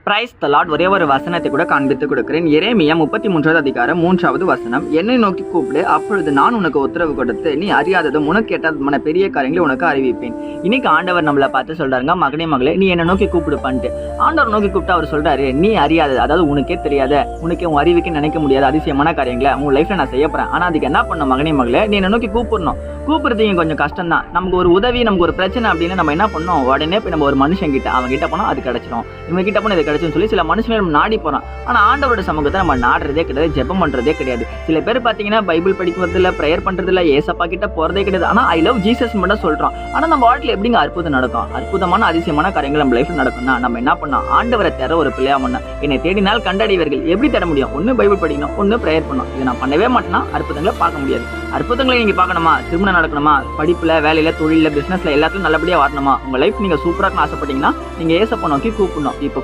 Praise the Lord. ஒரே ஒரு வசனத்தை கூட காண்பித்து கொடுக்கிறேன். எரேமியா 33வது அதிகாரம் 3வது வசனம். என்னை நோக்கி கூப்பிடு, அப்பொழுது நான் உனக்கு உத்தரவு கொடுத்து நீ அறியாததும் உனக்கு கேட்டதுமான பெரிய காரியங்களை உனக்கு அறிவிப்பேன். இன்னைக்கு ஆண்டவர் நம்மளை பார்த்து சொல்றாருங்க, மகனே மகளே நீ என்னை நோக்கி கூப்பிடு பண்ணிட்டு. ஆண்டவர் நோக்கி கூப்பிட்டு அவர் சொல்றாரு, நீ அறியாதது, அதாவது உனக்கே தெரியாத, உனக்கு உன் அறிவிக்கு நினைக்க முடியாத அதிசயமான காரியங்களை உன் லைஃப்ல நான் செய்ய போறேன். ஆனா அதுக்கு என்ன பண்ண மகனே மகளே, நீ என்ன நோக்கி கூப்பிடணும். கூப்பிடுறதுக்கு கொஞ்சம் கஷ்டம் தான். நமக்கு ஒரு உதவி, நமக்கு ஒரு பிரச்சனை அப்படின்னு நம்ம என்ன பண்ணோம், உடனே போய் நம்ம ஒரு மனுஷன் கிட்ட, அவன் கிட்ட போனா அது கிடைச்சிடும், இவங்க கிட்ட போனா இது கிடைச்சுன்னு சொல்லி சில மனுஷங்களை நம்ம நாடி போறோம். ஆனா ஆண்டவரோட சமூகத்தை நம்ம நாடுறதே கிடையாது, ஜெபம் பண்றதே கிடையாது. சில பேர் பாத்தீங்கன்னா பைபிள் படிக்கிறது இல்ல, பிரேயர் பண்றது இல்ல, ஏசப்பா கிட்ட போறதே கிடையாது. ஆனா ஐ லவ் ஜீசஸ் மட்டும் சொல்றோம். ஆனா நம்ம வாழ்க்கையில எப்படிங்க அற்புதம் நடக்கும்? அற்புதமான அதிசயமான காரியங்கள் நம்ம லைஃப்ல நடக்கும்னா நம்ம என்ன பண்ணோம், ஆண்டவரை தேட ஒரு பிள்ளையா பண்ணோம். என்னை தேடினால் கண்டடைவர்கள். எப்படி தேட முடியும்? ஒன்னு பைபிள் படிக்கணும், ஒன்னு பிரேயர் பண்ணணும். இதை நான் பண்ணவே மாட்டேன்னா அற்புதங்களை பார்க்க முடியாது. அற்புதங்களை நீங்க பார்க்கணுமா, திருமணம் நடக்கணுமா, படிப்புல, வேலையில, தொழில, பிசினஸ்ல எல்லாத்துலயும் நல்லபடியா வரணுமா, உங்க லைஃப் நீங்க சூப்பரா ஆசைப்பட்டீங்கன்னா நீங்க ஏசப்பா நோக்கி கூப்பிடணும். இப்போ